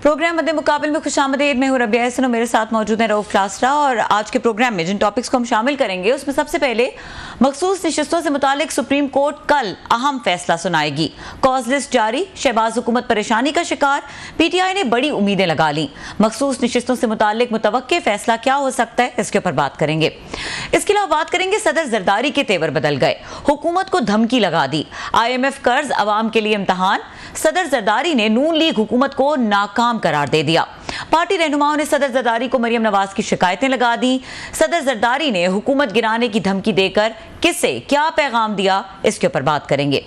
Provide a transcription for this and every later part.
Programme मध्य मुकाबले में खुशामदीद। मैं हूं रबिया हसन और मेरे साथ मौजूद हैं रऊफ लासरा। और आज के प्रोग्राम में जिन टॉपिक्स को हम शामिल करेंगे उसमें सबसे पहले मखसूस नशिस्तों से मुतालिक सुप्रीम कोर्ट कल अहम फैसला सुनाएगी। कॉज लिस्ट जारी, शहबाज हुकूमत परेशानी का शिकार, पीटीआई ने बड़ी उम्मीदें लगा ली। मखसूस नशिस्तों से मुतालिक मुतवक्के फैसला क्या हो सकता है, इसके ऊपर बात करेंगे। इसके अलावा बात करेंगे सदर जरदारी के तेवर बदल गए, हुकूमत को धमकी लगा दी। IMF कर्ज अवाम के लिए इम्तहान, सदर जरदारी ने नून लीग हुकूमत को नाकाम करार दे दिया। पार्टी रहनुमाओं ने सदर जरदारी को मरियम नवाज की शिकायतें लगा दी। सदर जरदारी ने हुकूमत गिराने की धमकी देकर किसे क्या पैगाम दिया, इसके ऊपर बात करेंगे।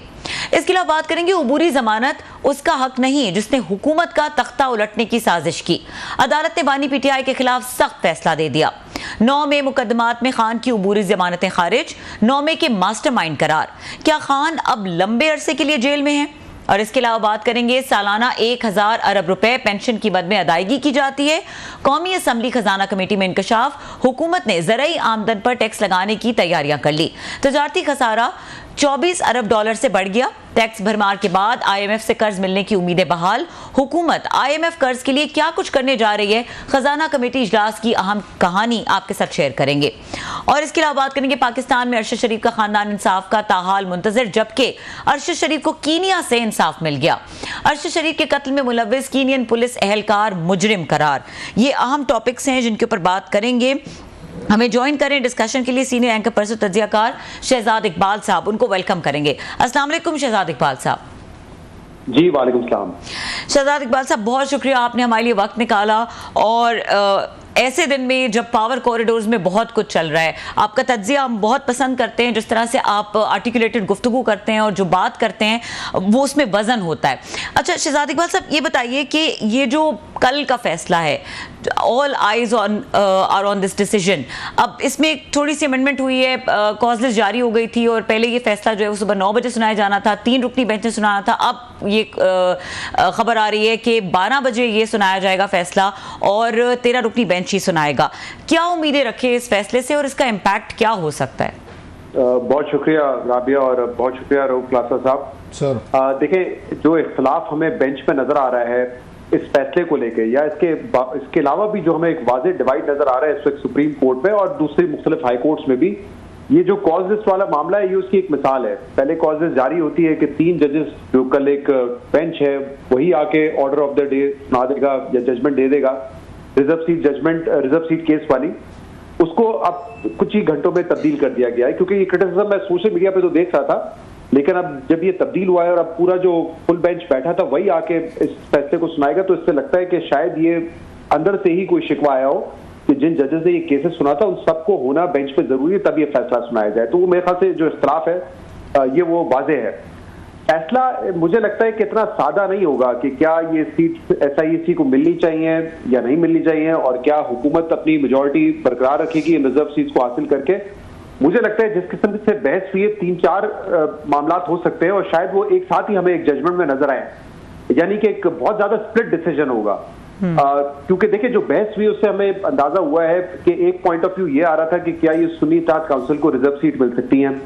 इसके अलावा बात करेंगे उबूरी जमानत उसका हक नहीं जिसने हुकूमत का तख्ता उलटने की साजिश की। अदालत ने बानी PTI के खिलाफ सख्त फैसला दे दिया। 9 में मुकदमात में खान की उबूरी जमानतें खारिज, 9 में के मास्टरमाइंड करार। क्या खान अब लंबे अरसे के लिए जेल में है? और इसके अलावा बात करेंगे सालाना 1000 अरब रुपए पेंशन की मद में अदायगी की जाती है। कौमी असम्बली खजाना कमेटी में इंकशाफ, हुकूमत ने ज़राई आमदन पर टैक्स लगाने की तैयारियां कर ली। तजारती खसारा 24 अरब डॉलर से बढ़ गया। टैक्स भरमार के बाद IMF से कर्ज मिलने की उम्मीदें बहाल। हुकूमत IMF कर्ज के लिए क्या कुछ करने जा रही है, खजाना कमेटी इजलास की अहम कहानी आपके साथ शेयर करेंगे। और इसके अलावा बात करेंगे पाकिस्तान में अरशद शरीफ का खानदान इंसाफ का ताहाल मुंतजर, जबकि अरशद शरीफ को कीनिया से इंसाफ मिल गया। अरशद शरीफ के कत्ल में मुलव्विस कीनियन पुलिस एहलकार मुजरिम करार। ये अहम टॉपिक्स हैं जिनके ऊपर बात करेंगे। हमें ज्वाइन करें डिस्कशन के लिए सीनियर एंकर पर्सन तज्जियाकार शहजाद इकबाल साहब, उनको वेलकम करेंगे। अस्सलाम वालेकुम शहजाद इकबाल साहब। जी वालेकुम सलाम। शहजाद इकबाल साहब, बहुत शुक्रिया आपने हमारे लिए वक्त निकाला। और ऐसे दिन में जब पावर कॉरिडोर्स में बहुत कुछ चल रहा है, आपका तज्जिया हम बहुत पसंद करते हैं, जिस तरह से आप आर्टिकुलेटेड गुफ्तगू करते हैं और जो बात करते हैं वो उसमें वजन होता है। अच्छा शहजाद इकबाल साहब, ये बताइए कि ये जो कल का फैसला है, all eyes are on this decision. अब इसमें एक थोड़ी सी अमेंडमेंट हुई है, कॉज लिस्ट जारी हो गई थी और पहले ये फैसला जो है वो सुबह 9 बजे सुनाया जाना था, 3 रुकनी बेंच ने सुनाया था। अब ये खबर आ रही है कि 12 बजे ये सुनाया जाएगा फैसला और 13 रुकनी बेंच ही सुनाएगा। क्या उम्मीदें रखें इस फैसले से और इसका इम्पैक्ट क्या हो सकता है? बहुत शुक्रिया राबिया और बहुत शुक्रिया रऊफ लासरा साहब। सर देखिए, जो इख्तलाफ हमें बेंच पे नजर आ रहा है इस फैसले को लेके, या इसके अलावा भी जो हमें एक वाज़ेह डिवाइड नजर आ रहा है इस वक्त सुप्रीम कोर्ट में और दूसरी मुख्तलिफ हाई कोर्ट्स में भी, ये जो कॉज लिस्ट वाला मामला है ये उसकी एक मिसाल है। पहले कॉज लिस्ट जारी होती है कि 3 जजेस जो कल एक बेंच है वही आके ऑर्डर ऑफ द डे सुना देगा या जजमेंट दे देगा। रिजर्व सीट केस वाली, उसको अब कुछ ही घंटों में तब्दील कर दिया गया है, क्योंकि ये क्रिटिसिज्म मैं सोशल मीडिया पे तो देख रहा था, लेकिन अब जब ये तब्दील हुआ है और अब पूरा जो फुल बेंच बैठा था वही आके इस फैसले को सुनाएगा, तो इससे लगता है कि शायद ये अंदर से ही कोई शिकवा आया हो कि जिन जजेस ने ये केसेस सुना था उन सबको होना बेंच पे जरूरी है तब ये फैसला सुनाया जाए। तो वो मेरे ख्याल से जो इख्तलाफ है ये वो वाज़ेह है। फैसला मुझे लगता है कि इतना सादा नहीं होगा कि क्या ये सीट SIEC को मिलनी चाहिए या नहीं मिलनी चाहिए, और क्या हुकूमत अपनी मेजॉरिटी बरकरार रखेगी रिजर्व सीट को हासिल करके। मुझे लगता है जिस किस्म से बहस हुई है 3-4 मामला हो सकते हैं और शायद वो एक साथ ही हमें एक जजमेंट में नजर आए, यानी कि एक बहुत ज्यादा स्प्लिट डिसीजन होगा। क्योंकि देखिए जो बहस हुई उससे हमें अंदाजा हुआ है कि एक पॉइंट ऑफ व्यू ये आ रहा था कि क्या ये सुन्नी इत्तेहाद काउंसिल को रिजर्व सीट मिल सकती है।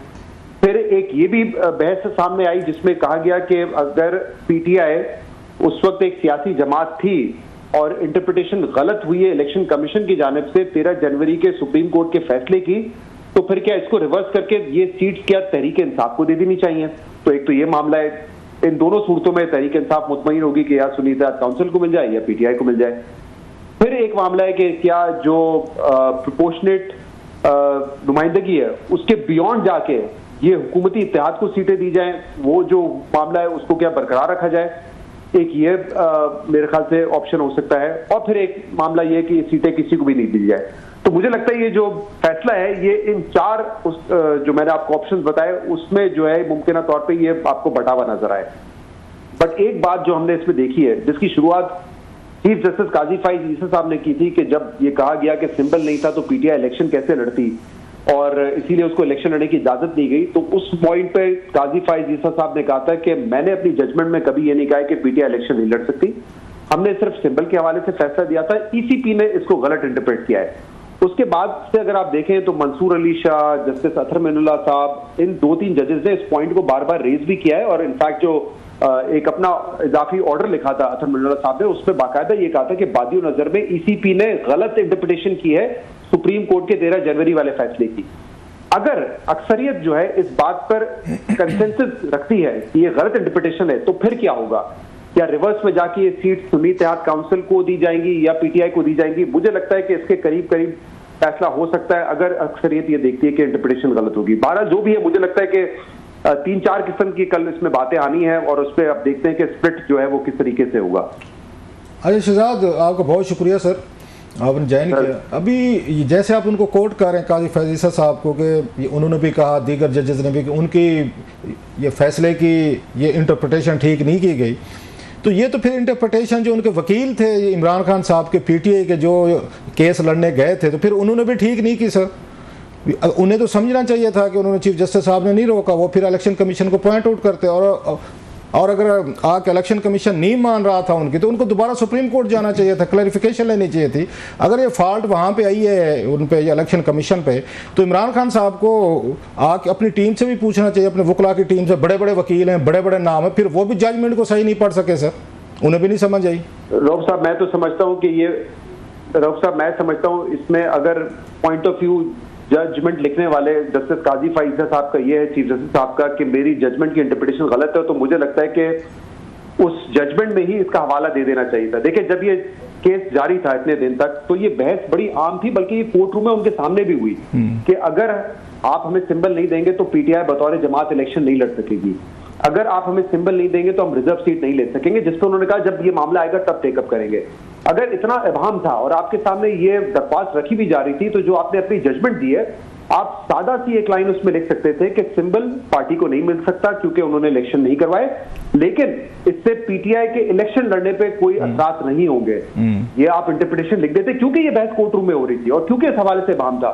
फिर एक ये भी बहस सामने आई जिसमें कहा गया कि अगर PTI उस वक्त एक सियासी जमात थी और इंटरप्रिटेशन गलत हुई है इलेक्शन कमीशन की जानिब से 13 जनवरी के सुप्रीम कोर्ट के फैसले की, तो फिर क्या इसको रिवर्स करके ये सीट क्या तहरीक इंसाफ को दे देनी चाहिए। तो एक तो ये मामला है, इन दोनों सूरतों में तहरीक इंसाफ मुतमईन होगी कि या सुन्नी इत्तेहाद काउंसिल को मिल जाए या PTI को मिल जाए। फिर एक मामला है कि क्या जो प्रोपोर्शनेट नुमाइंदगी है उसके बियॉन्ड जाके ये हुकूमती इत्तेहाद को सीटें दी जाएं, वो जो मामला है उसको क्या बरकरार रखा जाए। एक ये मेरे ख्याल से ऑप्शन हो सकता है। और फिर एक मामला ये कि सीटें किसी को भी नहीं दी जाए। तो मुझे लगता है ये जो फैसला है ये इन 4 जो मैंने आपको ऑप्शंस बताए उसमें जो है मुमकिन तौर पे ये आपको बटा हुआ नजर आए। बट एक बात जो हमने इसमें देखी है जिसकी शुरुआत चीफ जस्टिस काजी फाइज ईसा साहब ने की थी कि जब ये कहा गया कि सिंबल नहीं था तो PTI इलेक्शन कैसे लड़ती और इसीलिए उसको इलेक्शन लड़ने की इजाजत दी गई। तो उस पॉइंट पे काजी फाइज ईसा साहब ने कहा था कि मैंने अपनी जजमेंट में कभी ये नहीं कहा कि PTI इलेक्शन नहीं लड़ सकती, हमने सिर्फ सिंबल के हवाले से फैसला दिया था। ECP ने इसको गलत इंटरप्रेट किया है। उसके बाद से अगर आप देखें तो मंसूर अली शाह, जस्टिस अथर मिनुल्लाह साहब, इन 2-3 जजेस ने इस पॉइंट को बार बार रेज भी किया है और इनफैक्ट जो एक अपना इजाफी ऑर्डर लिखा था अतर मंडला साहब ने, उसमें बाकायदा ये कहा था कि बादियों नजर में ईसीपी ने गलत इंटरप्रिटेशन की है सुप्रीम कोर्ट के 13 जनवरी वाले फैसले की। अगर अक्सरियत जो है इस बात पर कंसेंसस रखती है कि ये गलत इंटरप्रिटेशन है, तो फिर क्या होगा? क्या रिवर्स में जाके ये सीट सुन्नी इत्तेहाद काउंसिल को दी जाएंगी या पीटीआई को दी जाएंगी? मुझे लगता है कि इसके करीब करीब फैसला हो सकता है अगर अक्सरियत ये देखती है कि इंटरप्रिटेशन गलत होगी। 12 जो भी है, मुझे लगता है कि 3-4 किस्म की कल इसमें बातें आनी है और उस पर अब देखते हैं कि स्प्लिट जो है वो किस तरीके से होगा। अजय शहजाद, आपका बहुत शुक्रिया सर, आपने ज्वाइन किया। अभी जैसे आप उनको कोर्ट कर रहे हैं काजी फैज़ ईसा साहब को, कि उन्होंने भी कहा, दीगर जजेस ने भी, कि उनकी ये फैसले की ये इंटरप्रिटेशन ठीक नहीं की गई, तो ये तो फिर इंटरप्रिटेशन जो उनके वकील थे इमरान खान साहब के पीटीआई के जो केस लड़ने गए थे, तो फिर उन्होंने भी ठीक नहीं की सर। उन्हें तो समझना चाहिए था कि उन्होंने चीफ जस्टिस साहब ने नहीं रोका, वो फिर इलेक्शन कमीशन को पॉइंट आउट करते। और अगर आके इलेक्शन कमीशन नहीं मान रहा था उनकी, तो उनको दोबारा सुप्रीम कोर्ट जाना चाहिए था, क्लैरिफिकेशन लेनी चाहिए थी। अगर ये फॉल्ट वहाँ पे आई है उन पे, इलेक्शन कमीशन पे, तो इमरान खान साहब को आके अपनी टीम से भी पूछना चाहिए, अपने वकला की टीम से। बड़े बड़े वकील हैं, बड़े बड़े नाम है, फिर वो भी जजमेंट को सही नहीं पढ़ सके सर, उन्हें भी नहीं समझ आई। रऊफ साहब, मैं तो समझता हूँ कि ये रऊफ साहब मैं समझता हूँ इसमें अगर पॉइंट ऑफ व्यू जजमेंट लिखने वाले जस्टिस काजी फैज़ ईसा साहब का ये है, चीफ जस्टिस साहब का, कि मेरी जजमेंट की इंटरप्रिटेशन गलत है, तो मुझे लगता है कि उस जजमेंट में ही इसका हवाला दे देना चाहिए था। देखिए, जब ये केस जारी था इतने दिन तक, तो ये बहस बड़ी आम थी, बल्कि ये कोर्ट रूम में उनके सामने भी हुई कि अगर आप हमें सिंबल नहीं देंगे तो पीटीआई बतौर जमात इलेक्शन नहीं लड़ सकेगी, अगर आप हमें सिंबल नहीं देंगे तो हम रिजर्व सीट नहीं ले सकेंगे, जिसको उन्होंने कहा जब ये मामला आएगा तब टेकअप करेंगे। अगर इतना इबाहम था और आपके सामने ये दरख्वास्त रखी भी जा रही थी, तो जो आपने अपनी जजमेंट दी है, आप सादा सी एक लाइन उसमें लिख सकते थे कि सिंबल पार्टी को नहीं मिल सकता क्योंकि उन्होंने इलेक्शन नहीं करवाए, लेकिन इससे पीटीआई के इलेक्शन लड़ने पे कोई असरात नहीं होंगे। ये आप इंटरप्रिटेशन लिख देते, क्योंकि ये बहस कोर्ट रूम में हो रही थी और क्योंकि इस हवाले से इबाहम था।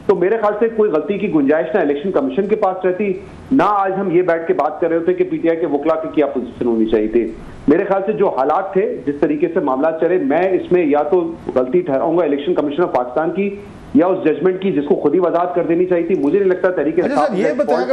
तो मेरे ख्याल से कोई गलती की गुंजाइश ना इलेक्शन कमीशन के पास रहती, ना आज हम ये बैठ के बात कर रहे होते कि पीटीआई के वकला की क्या पोजीशन होनी चाहिए थी। मेरे ख्याल से जो हालात थे, जिस तरीके से मामला चले, मैं इसमें या तो गलती ठहराऊंगा इलेक्शन कमीशन ऑफ पाकिस्तान की या उस जजमेंट की, जिसको खुद ही वजाहत कर देनी चाहिए थी। मुझे नहीं लगता तरीके से ये बताएं,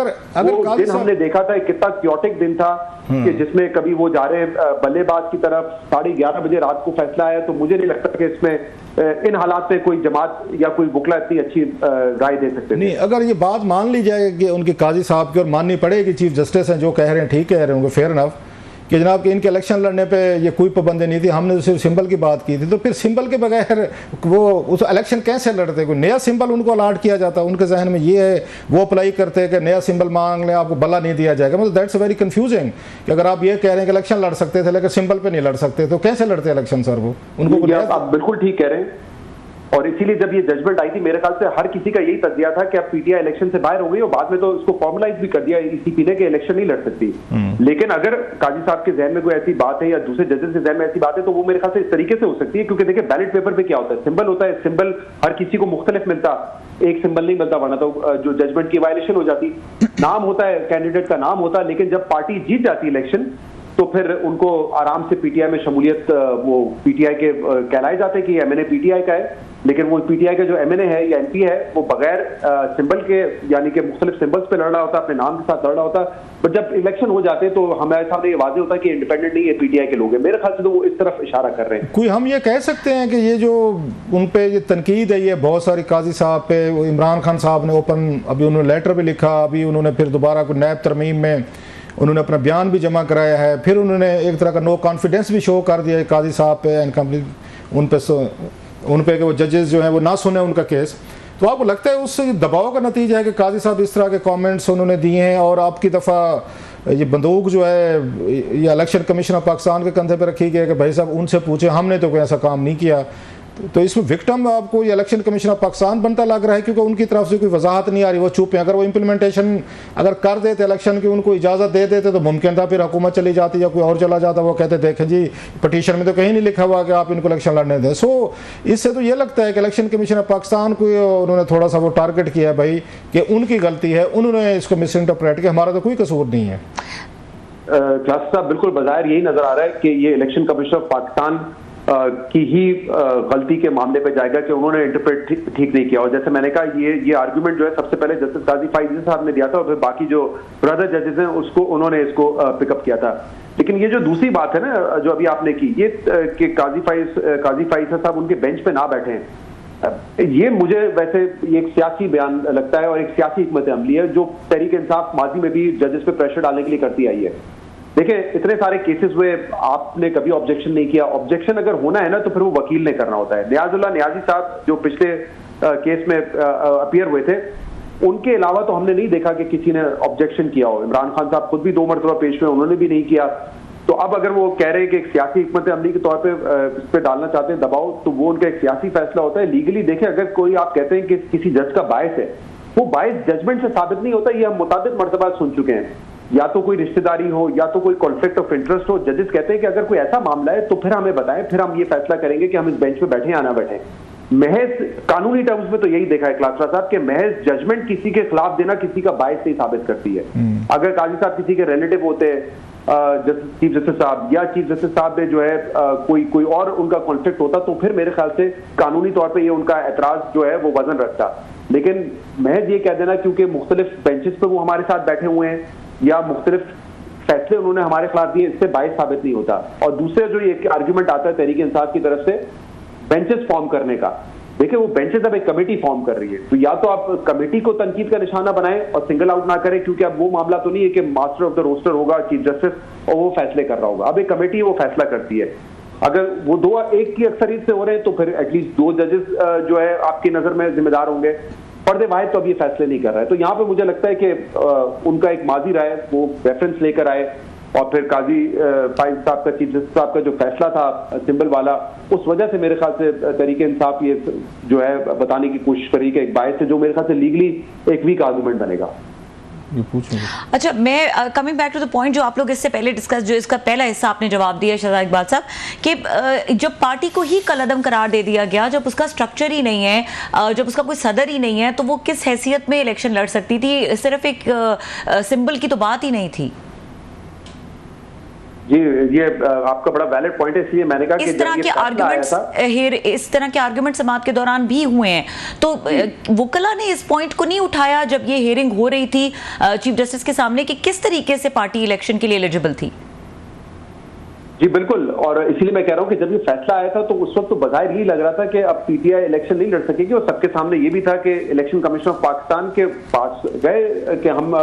वो दिन हमने देखा था कितना क्योटिक दिन था, कि जिसमें कभी वो जा रहे बल्लेबाज की तरफ, 11:30 बजे रात को फैसला आया। तो मुझे नहीं लगता कि इसमें इन हालात में कोई जमात या कोई वकला इतनी अच्छी राय दे सकते नहीं। अगर ये बात मान ली जाए कि उनकी काजी साहब की, और माननी पड़ेगी चीफ जस्टिस हैं जो कह रहे हैं, ठीक कह रहे होंगे, फेयर इनफ, कि जनाब कि इनके इलेक्शन लड़ने पे ये कोई पाबंदी नहीं थी, हमने तो सिर्फ सिंबल की बात की थी, तो फिर सिंबल के बगैर वो उस इलेक्शन कैसे लड़ते? कोई नया सिंबल उनको अलाट किया जाता, उनके जहन में ये है, वो अप्लाई करते हैं कि नया सिंबल मांग लें, आपको बल्ला नहीं दिया जाएगा। मतलब दैट्स वेरी कंफ्यूजिंग कि अगर आप ये कह रहे हैं कि इलेक्शन लड़ सकते थे लेकिन सिंबल पे नहीं लड़ सकते, तो कैसे लड़ते इलेक्शन सर? वो उनको आप बिल्कुल ठीक कह रहे हैं, और इसीलिए जब ये जजमेंट आई थी, मेरे ख्याल से हर किसी का यही तज्जिया था कि अब पीटीआई इलेक्शन से बाहर हो गई, और बाद में तो इसको फॉर्मलाइज भी कर दिया ईसीपी ने कि इलेक्शन नहीं लड़ सकती। लेकिन अगर काजी साहब के जहन में कोई ऐसी बात है या दूसरे जजेस के जहन में ऐसी बात है, तो वो मेरे ख्याल से इस तरीके से हो सकती है, क्योंकि देखिए बैलेट पेपर पे क्या होता है, सिंबल होता है, सिंबल हर किसी को मुख्तलिफ मिलता, एक सिंबल नहीं मिलता, वरना तो जो जजमेंट की वायलेशन हो जाती। नाम होता है, कैंडिडेट का नाम होता है, लेकिन जब पार्टी जीत जाती है इलेक्शन, तो फिर उनको आराम से पीटीआई में शमूलियत, वो पीटीआई के कहलाए जाते हैं कि एमएनए पीटीआई का है, लेकिन वो पीटीआई का जो एमएनए है या एमपी है, वो बगैर सिंबल के, यानी कि मुख्तलिफ सिंबल्स पे लड़ रहा होता है, अपने नाम के साथ लड़ रहा होता है। बट जब इलेक्शन हो जाते हैं तो हमारे सामने ये वाज़ेह होता है कि इंडिपेंडेंट नहीं, ये पीटीआई के लोग हैं। मेरे ख्याल से तो वो इस तरफ इशारा कर रहे हैं। कोई हम ये कह सकते हैं कि ये जो उन पे ये तनकीद है, ये बहुत सारी काजी साहब पे, वो इमरान खान साहब ने ओपन, अभी उन्होंने लेटर भी लिखा, अभी उन्होंने फिर दोबारा कोई नैब तरमीम में उन्होंने अपना बयान भी जमा कराया है, फिर उन्होंने एक तरह का नो कॉन्फिडेंस भी शो कर दिया काजी साहब पे, उन पे कि वो जजेस जो हैं वो ना सुने उनका केस। तो आपको लगता है उस दबाव का नतीजा है कि काजी साहब इस तरह के कमेंट्स उन्होंने दिए हैं, और आपकी दफ़ा ये बंदूक जो है ये इलेक्शन कमीशन ऑफ पाकिस्तान के कंधे पर रखी गई है कि भाई साहब उनसे पूछे, हमने तो कोई ऐसा काम नहीं किया। तो इसमें विक्टिम आपको ये इलेक्शन कमीशन ऑफ पाकिस्तान बनता लग रहा है, क्योंकि उनकी तरफ से कोई वजाहत नहीं आ रही, वो चुप है। अगर वो इम्प्लीमेंटेशन अगर कर देते इलेक्शन की, उनको इजाज़त दे देते, तो मुमकिन था फिर हुकूमत चली जाती या कोई और चला जाता, वो कहते देखें जी पटिशन में तो कहीं नहीं लिखा हुआ कि आप इनको इलेक्शन लड़ने दें। सो इससे तो ये लगता है कि इलेक्शन कमीशन ऑफ पाकिस्तान को उन्होंने थोड़ा सा वो टारगेट किया भाई कि उनकी गलती है, उन्होंने इसको मिस इंटरप्रेट किया, हमारा तो कोई कसूर नहीं है। क्लास साहब, बिल्कुल बाज़ाहिर यही नजर आ रहा है कि ये इलेक्शन कमीशन ऑफ पाकिस्तान की ही गलती के मामले पे जाएगा कि उन्होंने इंटरप्रेट ठीक नहीं किया। और जैसे मैंने कहा, ये आर्गुमेंट जो है सबसे पहले जस्टिस काजी फाइज़ी साहब ने दिया था और फिर बाकी जो ब्रदर जजेस हैं उन्होंने इसको पिकअप किया था। लेकिन ये जो दूसरी बात है ना जो अभी आपने की, ये कि काजी फाइज़ साहब उनके बेंच पे ना बैठे हैं, ये मुझे वैसे एक सियासी बयान लगता है और एक सियासी हिकमत अमली है जो तहरीक इंसाफ माजी में भी जजेस पे प्रेशर डालने के लिए करती आई है। देखिए, इतने सारे केसेस हुए, आपने कभी ऑब्जेक्शन नहीं किया। ऑब्जेक्शन अगर होना है ना तो फिर वो वकील ने करना होता है। नियाजुल्लाह नियाजी साहब जो पिछले केस में अपीयर हुए थे, उनके अलावा तो हमने नहीं देखा कि किसी ने ऑब्जेक्शन किया हो। इमरान खान साहब खुद भी 2 मरतबा पेश हुए, उन्होंने भी नहीं किया। तो अब अगर वो कह रहे हैं कि एक सियासी हिकमत अमली के तौर पे इस पे डालना चाहते हैं दबाव, तो वो उनका एक सियासी फैसला होता है। लीगली देखें, अगर कोई आप कहते हैं कि किसी जज का बायस है, वो बायस जजमेंट से साबित नहीं होता। ये हम मुताबिक मरतबा सुन चुके हैं, या तो कोई रिश्तेदारी हो या तो कोई कॉन्फ्लिक्ट ऑफ इंटरेस्ट हो। जजेस कहते हैं कि अगर कोई ऐसा मामला है तो फिर हमें बताएं, फिर हम ये फैसला करेंगे कि हम इस बेंच पे बैठे या ना बैठे। महज कानूनी टर्म्स में तो यही देखा है क्लासरा साहब कि महज जजमेंट किसी के खिलाफ देना किसी का बायस नहीं साबित करती है। अगर काजी साहब किसी के रिलेटिव होते हैं, चीफ जस्टिस साहब या चीफ जस्टिस साहब में जो है कोई और उनका कॉन्फ्लिक्ट होता, तो फिर मेरे ख्याल से कानूनी तौर पे ये उनका एतराज जो है वो वजन रखता। लेकिन महज ये कह देना क्योंकि मुख्तलिफ बेंचेस पे वो हमारे साथ बैठे हुए हैं या मुख्तलिफ फैसले उन्होंने हमारे खिलाफ दिए, इससे बायस साबित नहीं होता। और दूसरे जो ये आर्ग्यूमेंट आता है तहरीक इंसाफ की तरफ से बेंचेस फॉर्म करने का, देखिए वो बेंचेस अब एक कमेटी फॉर्म कर रही है, तो या तो आप कमेटी को तनकीद का निशाना बनाएं और सिंगल आउट ना करें, क्योंकि अब वो मामला तो नहीं है कि मास्टर ऑफ द रोस्टर होगा चीफ जस्टिस और वो फैसले कर रहा होगा। अब एक कमेटी वो फैसला करती है। अगर वो 2-1 की अक्सरियत से हो रहे हैं तो फिर एटलीस्ट 2 जजेस जो है आपकी नजर में जिम्मेदार होंगे। पर्दे वाहिद तो अब ये फैसले नहीं कर रहा है। तो यहाँ पे मुझे लगता है कि उनका एक माजी राय वो रेफरेंस लेकर आए और फिर काजी फाइज साहब का, चीफ जस्टिस साहब का जो फैसला था सिंबल वाला, उस वजह से मेरे ख्याल से तहरीक इंसाफ ये जो है बताने की कोशिश करी कि एक बायस से जो मेरे ख्याल से लीगली एक वीक आर्गूमेंट बनेगा। अच्छा, मैं coming back to the point जो आप लोग इससे पहले डिस्कस, जो इसका पहला हिस्सा आपने जवाब दिया शहजाद इकबाल साहब, कि जब पार्टी को ही कलअदम करार दे दिया गया, जब उसका स्ट्रक्चर ही नहीं है, जब उसका कोई सदर ही नहीं है, तो वो किस हैसियत में इलेक्शन लड़ सकती थी? सिर्फ एक सिंबल की तो बात ही नहीं थी। जी, ये आपका बड़ा वैलिड पॉइंट है, इसलिए मैंने कहा कि इस तरह के आर्गुमेंट समाअत के दौरान भी हुए हैं, तो वकला ने इस पॉइंट को नहीं उठाया जब ये हियरिंग हो रही थी चीफ जस्टिस के सामने कि किस तरीके से पार्टी इलेक्शन के लिए एलिजिबल थी? जी बिल्कुल, और इसीलिए मैं कह रहा हूं कि जब ये फैसला आया था तो उस वक्त तो बजाय ही लग रहा था कि अब पीटीआई इलेक्शन नहीं लड़ सकेगी, और सबके सामने ये भी था कि इलेक्शन कमीशन ऑफ पाकिस्तान के पास गए कि हम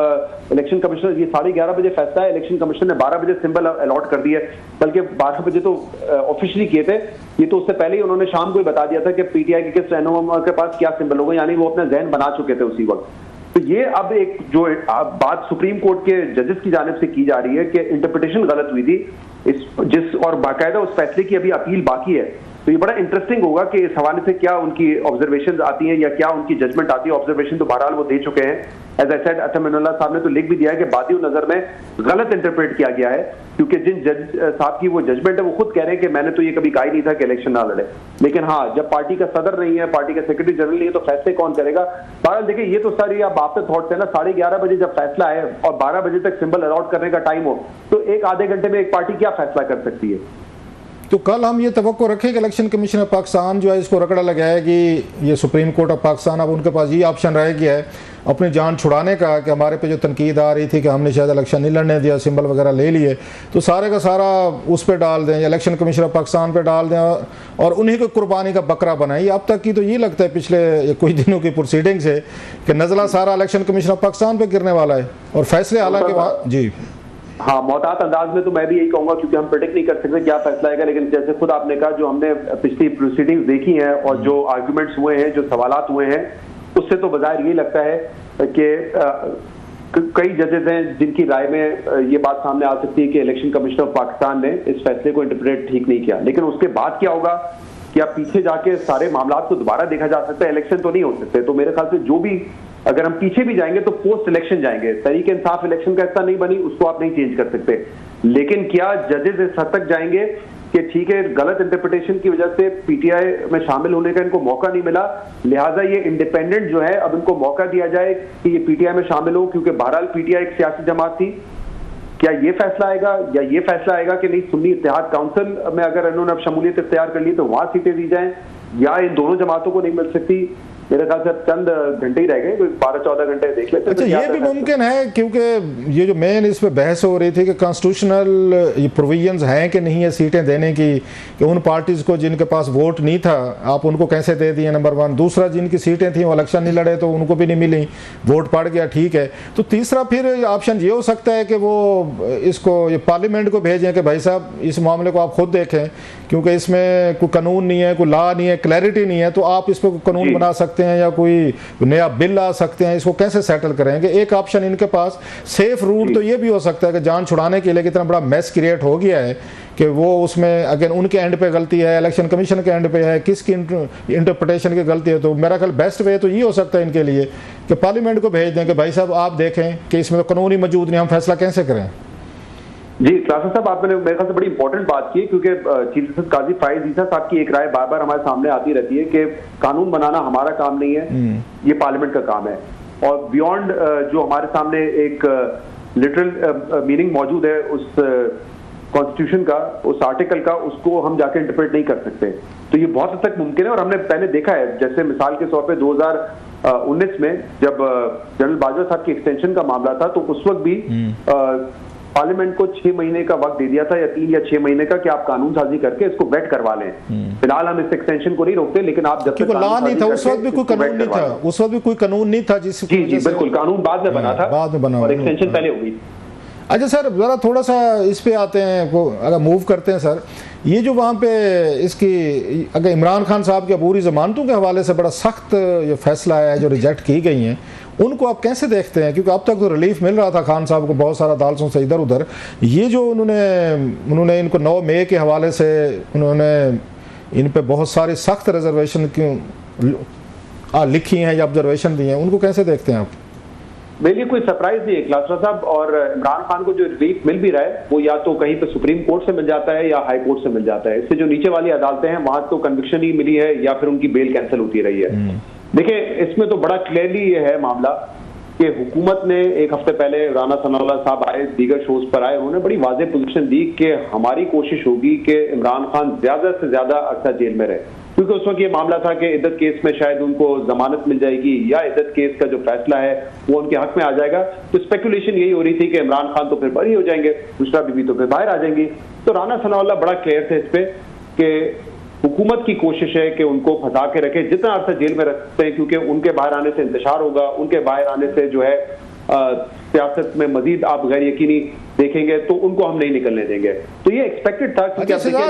इलेक्शन कमिश्नर, ये 11:30 बजे फैसला है, इलेक्शन कमिश्नर ने 12 बजे सिंबल अलॉट कर दिए, बल्कि 12 बजे तो ऑफिशियली किए थे, ये तो उससे पहले ही उन्होंने शाम को ही बता दिया था कि पीटीआई के किस रहनुमा के पास क्या सिंबल होगा, यानी वो अपना जहन बना चुके थे उसी वक्त। तो ये अब एक जो बात सुप्रीम कोर्ट के जजेस की जानिब से की जा रही है कि इंटरप्रिटेशन गलत हुई थी और बाकायदा उस फैसले की अभी अपील बाकी है। तो ये बड़ा इंटरेस्टिंग होगा कि इस हवाले से क्या उनकी ऑब्जर्वेशन आती हैं या क्या उनकी जजमेंट आती है। ऑब्जर्वेशन तो बहरहाल वो दे चुके हैं, एज आई सेड अतमिनुल्लाह साहब ने तो लिख भी दिया है कि बादी नजर में गलत इंटरप्रेट किया गया है, क्योंकि जिन जज साहब की वो जजमेंट है वो खुद कह रहे हैं कि मैंने तो ये कभी कहा ही नहीं था कि इलेक्शन ना लड़े, लेकिन हाँ जब पार्टी का सदर नहीं है, पार्टी का सेक्रेटरी जनरल नहीं है, तो फैसले कौन करेगा। बहरहाल देखिए, ये तो सारी आप आफ्टर थॉट्स है ना, 11:30 बजे जब फैसला है और 12 बजे तक सिंबल अलॉट करने का टाइम हो, तो एक आधे घंटे में एक पार्टी क्या फैसला कर सकती है। तो कल हम ये तवक्को रखें कि इलेक्शन कमीशन ऑफ पाकिस्तान जो है इसको रगड़ा लगाया कि ये सुप्रीम कोर्ट ऑफ पाकिस्तान, अब उनके पास ये ऑप्शन रह गया है अपनी जान छुड़ाने का, कि हमारे पे जो तनकीद आ रही थी कि हमने शायद इलेक्शन नहीं लड़ने दिया, सिंबल वगैरह ले लिए, तो सारे का सारा उस पर डाल दें या इलेक्शन कमीशन ऑफ पाकिस्तान पे डाल दें और उन्हीं को कुर्बानी का बकरा बनाएं। अब तक की तो ये लगता है पिछले कुछ दिनों की प्रोसीडिंग से कि नज़ला सारा इलेक्शन कमीशन ऑफ पाकिस्तान पे गिरने वाला है, और फैसले हालांकि जी हाँ मोहतात अंदाज में तो मैं भी यही कहूंगा, क्योंकि हम प्रेडिक्ट नहीं कर सकते क्या फैसला आएगा, लेकिन जैसे खुद आपने कहा जो हमने पिछली प्रोसीडिंग्स देखी हैं और जो आर्गुमेंट्स हुए हैं, जो सवालात हुए हैं, उससे तो बजाय ये लगता है कि कई जजेस हैं जिनकी राय में ये बात सामने आ सकती है कि इलेक्शन कमीशन ऑफ पाकिस्तान ने इस फैसले को इंटरप्रेट ठीक नहीं किया। लेकिन उसके बाद क्या होगा कि अब पीछे जाके सारे मामला को दोबारा देखा जा सकता है, इलेक्शन तो नहीं हो सकते। तो मेरे ख्याल से जो भी, अगर हम पीछे भी जाएंगे तो पोस्ट इलेक्शन जाएंगे, तहरीक इंसाफ इलेक्शन का हिस्सा नहीं बनी, उसको आप नहीं चेंज कर सकते। लेकिन क्या जजेस इस हद तक जाएंगे कि ठीक है गलत इंटरप्रिटेशन की वजह से पीटीआई में शामिल होने का इनको मौका नहीं मिला, लिहाजा ये इंडिपेंडेंट जो है अब इनको मौका दिया जाए कि ये पीटीआई में शामिल हो, क्योंकि बहरहाल पीटीआई एक सियासी जमात थी क्या ये फैसला आएगा या ये फैसला आएगा कि नहीं, सुन्नी इत्तेहाद काउंसिल में अगर इन्होंने अब शमूलियत इख्तियार कर ली तो वहां सीटें दी जाएं, या इन दोनों जमातों को नहीं मिल सकती। मेरे ख्याल से चंद घंटे ही रह गए, 12-14 घंटे देख लेते हैं। अच्छा, ये भी मुमकिन है क्योंकि ये जो मेन इस पे बहस हो रही थी कि कॉन्स्टिट्यूशनल ये प्रोविजंस हैं कि नहीं है सीटें देने की, कि उन पार्टीज को जिनके पास वोट नहीं था आप उनको कैसे दे दिए, नंबर 1। दूसरा, जिनकी सीटें थी वो इलेक्शन नहीं लड़े तो उनको भी नहीं मिली, वोट पड़ गया, ठीक है। तो तीसरा फिर ऑप्शन ये हो सकता है कि वो इसको ये पार्लियामेंट को भेजें कि भाई साहब इस मामले को आप खुद देखें, क्योंकि इसमें कोई कानून नहीं है, कोई लॉ नहीं है, क्लैरिटी नहीं है, तो आप इस पर कानून बना सकते हैं या कोई नया बिल ला सकते हैं, इसको कैसे सेटल करेंगे। एक ऑप्शन इनके पास सेफ रूट तो ये भी हो सकता है कि जान छुड़ाने के लिए इतना बड़ा मैस क्रिएट हो गया है कि वो उसमें अगर उनके एंड पे गलती है, इलेक्शन कमीशन के एंड पे है, किसकी इंटरप्रिटेशन की गलती है, तो मेरा ख्याल बेस्ट वे तो ये हो सकता है इनके लिए कि पार्लियामेंट को भेज दें कि भाई साहब आप देखें कि इसमें तो कानून ही मौजूद नहीं, हम फैसला कैसे करें। जी क्लासा साहब, आपने मेरे ख्याल से बड़ी इंपॉर्टेंट बात की, क्योंकि चीफ जस्टिस काजी फाइज ईसा साहब की एक राय बार बार हमारे सामने आती रहती है कि कानून बनाना हमारा काम नहीं है, ये पार्लियामेंट का काम है। और बियॉन्ड जो हमारे सामने एक लिटरल मीनिंग मौजूद है उस कॉन्स्टिट्यूशन का, उस आर्टिकल का, उसको हम जाके इंटरप्रेट नहीं कर सकते। तो ये बहुत हद तक मुमकिन है। और हमने पहले देखा है, जैसे मिसाल के तौर पे 2019 में जब जनरल बाजवा साहब की एक्सटेंशन का मामला था, तो उस वक्त भी पार्लियामेंट को 6 महीने का वक्त दे दिया था, या 3 या 6 महीने का, कि आप कानून साजी करके इसको वेट करवा लें। फिलहाल हम इस एक्सटेंशन को नहीं रोकते, लेकिन आप जब तक लॉ नहीं था उस वक्त भी कोई कानून नहीं था, उस वक्त भी कोई कानून नहीं था जिस जी बिल्कुल, कानून बाद में बना था, बाद में बना और एक्सटेंशन पहले हो गई। अच्छा सर, ज़रा थोड़ा सा इस पे आते हैं, अगर मूव करते हैं सर, ये जो वहाँ पे इसकी अगर इमरान खान साहब की अबूरी ज़मानतों के हवाले से बड़ा सख्त ये फैसला है जो रिजेक्ट की गई हैं, उनको आप कैसे देखते हैं? क्योंकि अब तक तो रिलीफ मिल रहा था खान साहब को बहुत सारा अदालतों से इधर उधर, ये जो उन्होंने इनको 9 मई के हवाले से उन्होंने इन पे बहुत सारी सख्त रिजर्वेशन क्यों लिखी हैं या ऑब्जर्वेशन दी हैं, उनको कैसे देखते हैं आप? मेरे लिए कोई सरप्राइज नहीं है क्लासरा साहब, और इमरान खान को जो रिलीफ मिल भी रहा है वो या तो कहीं पे सुप्रीम कोर्ट से मिल जाता है या हाई कोर्ट से मिल जाता है। इससे जो नीचे वाली अदालतें हैं वहां तो कन्विक्शन ही मिली है या फिर उनकी बेल कैंसिल होती रही है। देखिए, इसमें तो बड़ा क्लियरली ये है मामला कि हुकूमत ने एक हफ्ते पहले राना सनाउल्लाह साहब आए, दीगर शोज पर आए, उन्होंने बड़ी वाज़ेह पोजीशन दी कि हमारी कोशिश होगी कि इमरान खान ज्यादा से ज्यादा अरसा जेल में रहे, क्योंकि उस वक्त ये मामला था कि इद्दत केस में शायद उनको जमानत मिल जाएगी या इद्दत केस का जो फैसला है वो उनके हक में आ जाएगा। तो स्पेकुलेशन यही हो रही थी कि इमरान खान तो फिर बरी हो जाएंगे, बुशरा बीबी तो फिर बाहर आ जाएंगी। तो राना सनाउल्लाह बड़ा क्लियर थे इस पे कि हुकूमत की कोशिश है कि उनको फंसा के रखे, जितना अर्सा जेल में रखते हैं, क्योंकि उनके बाहर आने से इंतशार होगा, उनके बाहर आने से जो है सियासत में मजीद आप गैर यकीनी देखेंगे, तो उनको हम नहीं निकलने देंगे। तो ये एक्सपेक्टेड था।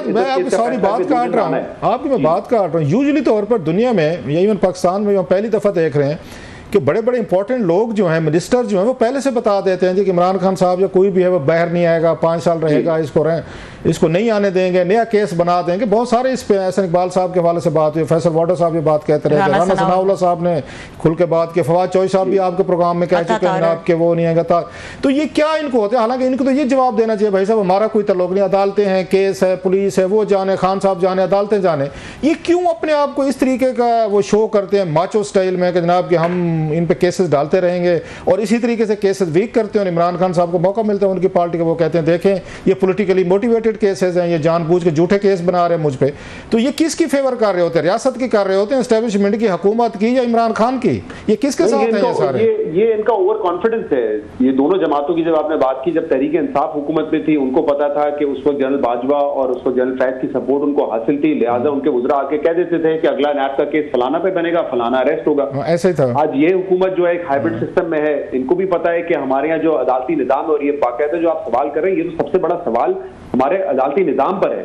मैं आपकी सारी बात काट रहा हूँ, आपकी मैं बात काट रहा हूँ। यूजुअली तौर पर दुनिया में, इवन पाकिस्तान में, पहली दफा देख रहे हैं कि बड़े बड़े इंपॉर्टेंट लोग जो हैं, मिनिस्टर जो हैं, वो पहले से बता देते हैं कि इमरान खान साहब या कोई भी है वो बाहर नहीं आएगा, 5 साल रहेगा, इसको नहीं आने देंगे, नया केस बना देंगे। बहुत सारे इस पे एहसन इकबाल साहब के हवाले से बात हुई, फैसल वाटर साहब ये बात कहते रहे, राना सनाउल्लाह साहब ने खुल के बात की, फवाद चौधरी साहब भी आपके प्रोग्राम में कह चुके हैं आपके वो नहीं आएगा। तो ये क्या इनको होता है? हालांकि इनको तो ये जवाब देना चाहिए, भाई साहब हमारा कोई तल्लुक नहीं, अदालतें हैं, केस है, पुलिस है, वो जाने, खान साहब जाने, अदालतें जाने। ये क्यों अपने आप को इस तरीके का वो शो करते हैं माचो स्टाइल में कि जनाब कि हम इन पे केसेस डालते रहेंगे, और इसी तरीके से केसेस वीक करते हैं और इमरान खान साहब को मौका मिलता है उनकी पार्टी का, वो कहते हैं देखें ये पॉलिटिकली मोटिवेटेड केसेस हैं, ये जानबूझ के झूठे केस बना रहे हैं मुझ पे। तो ये किसकी फेवर कर रहे होते हैं? रियासत की कर रहे होते हैं, एस्टेब्लिशमेंट की, हुकूमत की, या इमरान खान की? ये किसके साथ है ये सारे? ये इनका ओवर कॉन्फिडेंस है। ये दोनों जमातों की जब आपने बात की, जब तहरीक इंसाफ हुकूमत में थी, उनको पता था कि उस वक्त जनरल बाजवा और उस वक्त जनरल फैज की सपोर्ट उनको हासिल थी, लिहाजा उनके वज़रा आके कह देते थे कि अगला नैब का केस फलाना पे बनेगा, फलाना अरेस्ट होगा। ऐसा ही था। आज ये हुकूमत जो है एक हाइब्रिड सिस्टम में है, इनको भी पता है कि हमारे यहाँ जो अदालती निजाम है, और ये बाकायदा जो आप सवाल कर रहे हैं, ये तो सबसे बड़ा सवाल हमारे अदालती निजाम पर है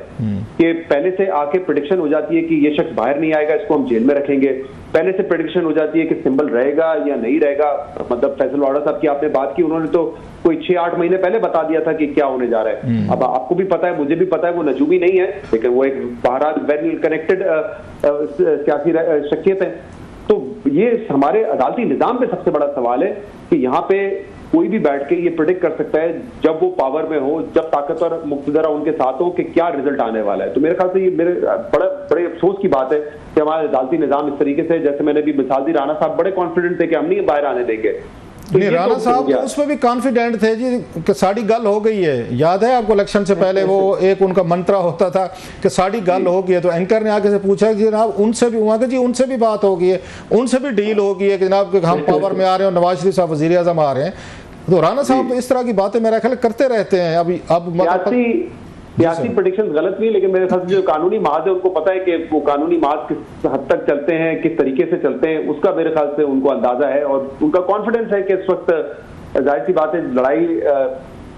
कि पहले से आके प्रेडिक्शन हो जाती है कि ये शख्स बाहर नहीं आएगा, इसको हम जेल में रखेंगे। पहले से प्रेडिक्शन हो जाती है कि सिंबल रहेगा या नहीं रहेगा। मतलब फैसल वाड़ा साहब की आपने बात की, उन्होंने तो कोई 6-8 महीने पहले बता दिया था कि क्या होने जा रहा है। अब आपको भी पता है, मुझे भी पता है, वो नजूमी नहीं है, लेकिन वो एक बहरहाल वेल कनेक्टेड सियासी शख्सियत है। तो ये हमारे अदालती निजाम पे सबसे बड़ा सवाल है कि यहाँ पे कोई भी बैठ के ये प्रेडिक्ट कर सकता है, जब वो पावर में हो, जब ताकतवर मुक्तदरा उनके साथ हो, कि क्या रिजल्ट आने वाला है। तो मेरे ख्याल से ये बड़े अफसोस की बात है कि हमारा अदालती निजाम इस तरीके से, जैसे मैंने भी मिसाल दी, राणा साहब बड़े कॉन्फिडेंट थे कि हम नहीं बाहर आने देंगे, नहीं, राणा साहब तो उसमें भी कॉन्फिडेंट थे जी कि साड़ी गल हो गई है। याद है आपको इलेक्शन से पहले वो एक उनका मंत्रा होता था कि साड़ी गल हो गई है, तो एंकर ने आगे से पूछा कि जनाब उनसे भी वहाँ के जी उनसे भी बात हो गई है, उनसे भी डील हो गई है कि जनाब हम पावर में आ रहे हैं और नवाज शरीफ साहब वज़ीर आज़म आ रहे हैं। तो राणा साहब तो इस तरह की बातें मेरा ख्याल करते रहते हैं। अब सियासी प्रेडिक्शंस गलत नहीं, लेकिन मेरे ख्याल से जो कानूनी महाज है उनको पता है कि वो कानूनी महाज किस हद तक चलते हैं, किस तरीके से चलते हैं, उसका मेरे ख्याल से उनको अंदाजा है और उनका कॉन्फिडेंस है कि इस वक्त जाहिर सी बात है लड़ाई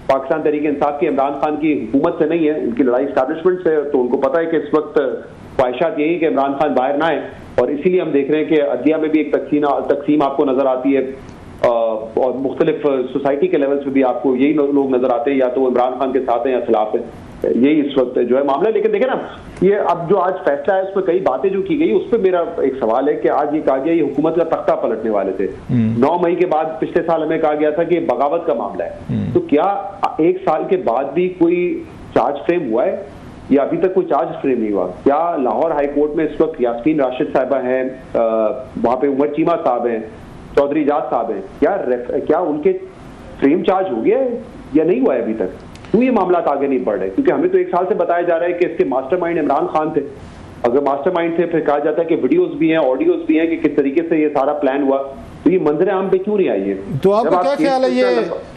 पाकिस्तान तहरीक इंसाफ की इमरान खान की हुकूमत से नहीं है, उनकी लड़ाई इस्टेब्लिशमेंट से। तो उनको पता है कि इस वक्त ख्वाहिशात यही कि इमरान खान बाहर ना आए, और इसीलिए हम देख रहे हैं कि अदलिया में भी एक तकसीम आपको नजर आती है और मुख्तलिफ सोसाइटी के लेवल पे भी आपको यही लोग नजर आते हैं, या तो इमरान खान के साथ हैं या खिलाफ है। यही इस वक्त जो है मामला। लेकिन देखें ना, ये अब जो आज फैसला है उसमें कई बातें जो की गई, उस पर मेरा एक सवाल है कि आज ये कहा गया ये हुकूमत का तख्ता पलटने वाले थे। 9 मई के बाद पिछले साल हमें कहा गया था कि बगावत का मामला है, तो क्या 1 साल के बाद भी कोई चार्ज फ्रेम हुआ है या अभी तक कोई चार्ज फ्रेम नहीं हुआ? क्या लाहौर हाई कोर्ट में इस वक्त यास्मीन राशिद साहिबा हैं, वहां पे उमर चीमा साहब हैं, चौधरी जाद साहब हैं, क्या उनके फ्रेम चार्ज हो गया है या नहीं हुआ है अभी तक? क्यों ये मामला आगे नहीं बढ़ रहे? क्योंकि हमें तो 1 साल से बताया जा रहा है कि इसके मास्टरमाइंड इमरान खान थे। अगर मास्टरमाइंड थे, फिर कहा जाता है कि वीडियोस भी हैं, ऑडियोज भी हैं कि किस तरीके से ये सारा प्लान हुआ, तो ये मंजर आम पे क्यों नहीं आई है? तो आपका क्या ख्याल है,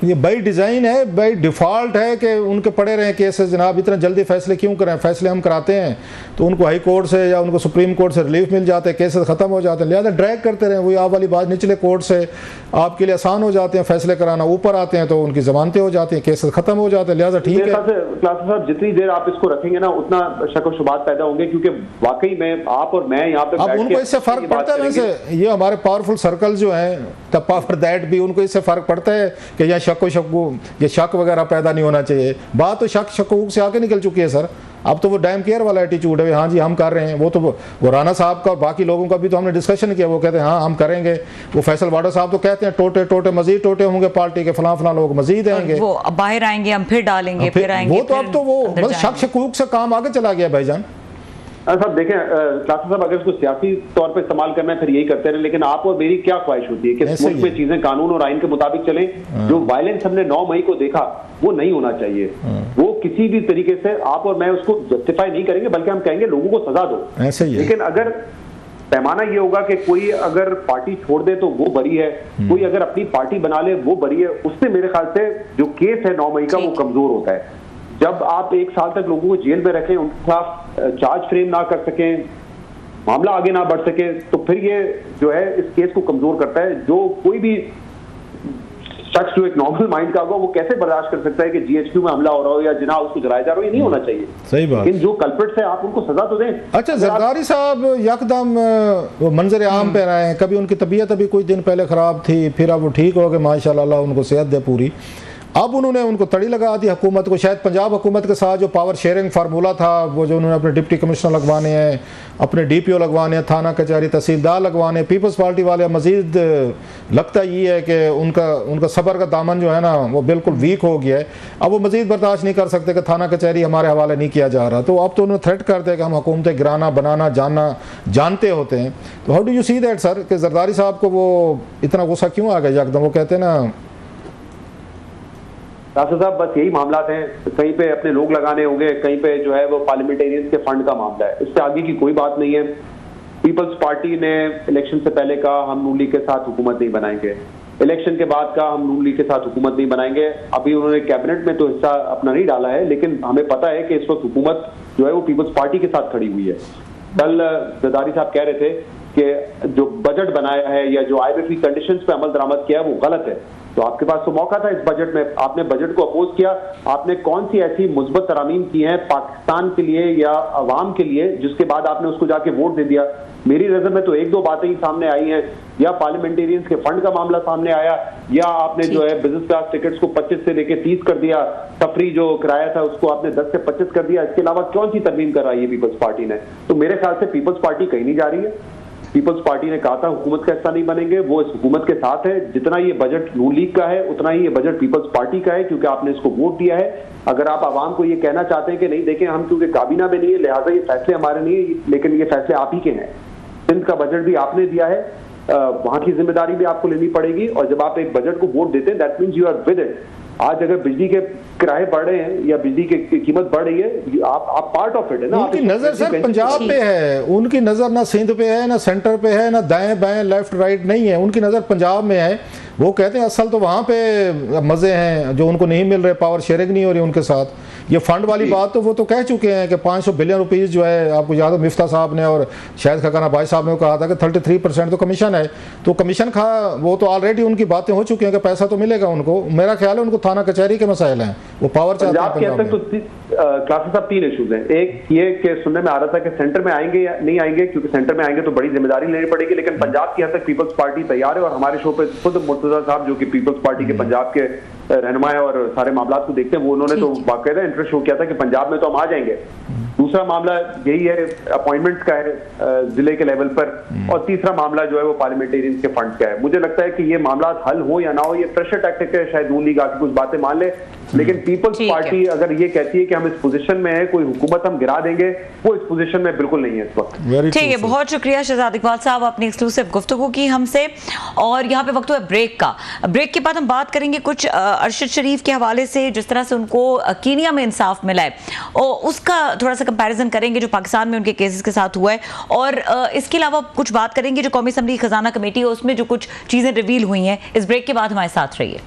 ये बाई डिजाइन है, बाई डिफॉल्ट है कि उनके पड़े रहे केसेस? जनाब इतना जल्दी फैसले क्यों करें? फैसले हम कराते हैं तो उनको हाई कोर्ट से या उनको सुप्रीम कोर्ट से रिलीफ मिल जाते हैं, केसेस खत्म हो जाते हैं, लिहाजा ड्रैग करते रहे। वही आप वाली बात, निचले कोर्ट से आपके लिए आसान हो जाते हैं फैसले कराना, ऊपर आते हैं तो उनकी जमानतें हो जाती हैं, केसेस खत्म हो जाते हैं। लिहाजा ठीक है क्लास साहब, जितनी देर आप इसको रखेंगे ना उतना शक व शुबात पैदा होंगे, क्योंकि वाकई में आप और मैं यहाँ पे अब उनको इससे फर्क पड़ता है। वैसे ये हमारे पावरफुल सर्कल जो हैं फॉर दैट भी उनको इससे फर्क पड़ता है कि यहाँ शक वगैरह पैदा नहीं होना चाहिए। बात तो शकूक से आके निकल चुकी है सर। अब तो वो डैम केयर वाला एटीट्यूड है, हाँ जी हम कर रहे हैं। वो राणा साहब का और बाकी लोगों का भी तो हमने डिस्कशन किया, वो कहते हैं हाँ हम करेंगे। वो फैसल वाडा साहब तो कहते हैं टोटे मजीद टोटे होंगे पार्टी के, फलां लोग मजीद आएंगे, वो बाहर आएंगे, हम फिर डालेंगे, फिर आएंगे। वो तो अब तो वो मतलब शक शकूक से काम आगे चला गया भाईजान। साहब देखें, क्लास साहब अगर इसको सियासी तौर पे इस्तेमाल करना है फिर यही करते रहे, लेकिन आप और मेरी क्या ख्वाहिश होती है कि इस मुल्क में चीजें कानून और आइन के मुताबिक चले। जो वायलेंस हमने 9 मई को देखा वो नहीं होना चाहिए। वो किसी भी तरीके से आप और मैं उसको जस्टिफाई नहीं करेंगे, बल्कि हम कहेंगे लोगों को सजा दो। ऐसे ही है। लेकिन अगर पैमाना ये होगा कि कोई अगर पार्टी छोड़ दे तो वो बरी है, कोई अगर अपनी पार्टी बना ले वो बरी है, उससे मेरे ख्याल से जो केस है 9 मई का वो कमजोर होता है। जब आप 1 साल तक लोगों को जेल में रखें, उनके खिलाफ चार्ज फ्रेम ना कर सकें, मामला आगे ना बढ़ सके, तो फिर ये जो है इस केस को कमजोर करता है। जो कोई भी शख्स जो एक नॉर्मल माइंड का होगा वो कैसे बर्दाश्त कर सकता है कि जीएचक्यू में हमला हो रहा हो या जिना उसको जलाया जा रहा हो? ये नहीं होना चाहिए। सही बात। लेकिन जो कल्प्रिट्स है आप उनको सजा तो दें। अच्छा, जरदारी साहब यकदम वो मंजर आम पे रहे हैं। कभी उनकी तबीयत अभी कुछ दिन पहले खराब थी, फिर अब वो ठीक हो गए, माशाल्लाह उनको सेहत दे पूरी। अब उन्होंने उनको तड़ी लगा दी हुकूमत को। शायद पंजाब हुकूमत के साथ जो पावर शेयरिंग फार्मूला था, वो जो उन्होंने अपने डिप्टी कमिश्नर लगवाने हैं, अपने डीपीओ लगवाने हैं, थाना कचहरी तहसीलदार लगवाने, पीपल्स पार्टी वाले मजीद लगता ये है कि उनका सब्र का दामन जो है ना वो बिल्कुल वीक हो गया है। अब वो मजीद बर्दाश्त नहीं कर सकते कि थाना कचहरी हमारे हवाले नहीं किया जा रहा। तो अब तो उन्होंने थ्रेट करते हैं कि हम हुकूमतें गिराना बनाना जानते होते हैं। तो how do you see that sir कि जरदारी साहब को वो इतना गुस्सा क्यों आ गया एकदम? वो कहते हैं ना राशिद साहब, बस यही मामला हैं, कहीं पे अपने लोग लगाने होंगे, कहीं पे जो है वो पार्लियामेंटेरियंस के फंड का मामला है, इससे आगे की कोई बात नहीं है। पीपल्स पार्टी ने इलेक्शन से पहले कहा हम नून लीग के साथ हुकूमत नहीं बनाएंगे, इलेक्शन के बाद कहा हम नून लीग के साथ हुकूमत नहीं बनाएंगे। अभी उन्होंने कैबिनेट में तो हिस्सा अपना नहीं डाला है, लेकिन हमें पता है कि इस वक्त हुकूमत जो है वो पीपल्स पार्टी के साथ खड़ी हुई है। कल जरदारी साहब कह रहे थे कि जो बजट बनाया है या जो IMF की कंडीशंस पे अमल दरामद किया है वो गलत है। तो आपके पास तो मौका था इस बजट में, आपने बजट को अपोज किया। आपने कौन सी ऐसी मुस्बत तरामीम की हैं पाकिस्तान के लिए या अवाम के लिए जिसके बाद आपने उसको जाके वोट दे दिया? मेरी नजर में तो 1-2 बातें ही सामने आई हैं, या पार्लियामेंटेरियंस के फंड का मामला सामने आया, या आपने जो है बिजनेस क्लास टिकट्स को 25 से लेके 30 कर दिया, तफरी जो किराया था उसको आपने 10 से 25 कर दिया। इसके अलावा कौन सी तरमीम कर रही है पीपल्स पार्टी ने? तो मेरे ख्याल से पीपल्स पार्टी कहीं नहीं जा रही है। पीपल्स पार्टी ने कहा था हुकूमत का हिस्सा नहीं बनेंगे, वो इस हुकूमत के साथ है। जितना ये बजट नून लीग का है उतना ही ये बजट पीपल्स पार्टी का है, क्योंकि आपने इसको वोट दिया है। अगर आप आवाम को ये कहना चाहते हैं कि नहीं देखें हम क्योंकि काबीना में नहीं है लिहाजा ये फैसले हमारे नहीं है, लेकिन ये फैसले आप ही के हैं। सिंध का बजट भी आपने दिया है, वहां की जिम्मेदारी भी आपको लेनी पड़ेगी। और जब आप एक बजट को वोट देते हैं, that means you are with it. आज अगर बिजली के किराए बढ़ रहे हैं या बिजली की कीमत बढ़ रही है, आप पार्ट ऑफ इट है ना। उनकी नजर सर पंजाब पे है, उनकी नजर ना सिंध पे है, ना सेंटर पे है, ना दाएं बाएं लेफ्ट राइट नहीं है, उनकी नजर पंजाब में है। वो कहते हैं असल तो वहां पे मजे हैं जो उनको नहीं मिल रहे, पावर शेयरिंग नहीं हो रही उनके साथ। ये फंड वाली बात तो वो तो कह चुके हैं कि 500 बिलियन रुपीस जो है, आपको याद है मिफ्ता साहब ने और शायद खकाना भाई साहब ने कहा था कि 33% तो कमीशन है। तो कमीशन वो तो ऑलरेडी उनकी बातें हो चुकी हैं कि पैसा तो मिलेगा उनको। मेरा ख्याल है उनको थाना कचहरी के मसाइल हैं, वो पावर चाहते हैं। पंजाब के तो क्लासेस साहब 3 इश्यूज हैं। एक ये कि सुनने में आ रहा था कि सेंटर में आएंगे या नहीं आएंगे, क्योंकि सेंटर में आएंगे तो बड़ी जिम्मेदारी लेनी पड़ेगी। लेकिन पंजाब की हद तक पीपल्स पार्टी तैयार है। और हमारे शो पे खुद मुर्तजा साहब जो कि पीपल्स पार्टी के पंजाब के रहनुमा और सारे मामला को देखते हैं, वो उन्होंने तो बाकायदा इंटरेस्ट शो किया था कि पंजाब में तो हम आ जाएंगे। दूसरा मामला यही है अपॉइंटमेंट्स का है जिले के लेवल पर। और तीसरा मामला जो है वो पार्लियामेंटेरियंस के फंड्स का है। मुझे लगता है कि ये मामला हल हो या ना हो, ये प्रेशर टैक्टिक है। शायद नून लीग आके कुछ बातें मान ले, लेकिन पीपल्स पार्टी अगर ये कहती है कि हम इस पोजीशन में है, कोई हुकूमत हम गिरा देंगे, वो इस पोजीशन में बिल्कुल नहीं है इस वक्त। ठीक है, बहुत शुक्रिया शहजाद इकबाल साहब, अपनी एक्सक्लूसिव गुफ्तगू की हमसे। और यहाँ पे वक्त हुआ ब्रेक का। ब्रेक के बाद हम बात करेंगे कुछ अरशद शरीफ के हवाले से, जिस तरह से उनको कीनिया में इंसाफ मिला है और उसका थोड़ा सा कंपैरिजन करेंगे जो पाकिस्तान में उनके केसेस के साथ हुआ है। और इसके अलावा कुछ बात करेंगे जो कौमी असम्बली खजाना कमेटी है उसमें जो कुछ चीजें रिवील हुई हैं। इस ब्रेक के बाद हमारे साथ रहिए।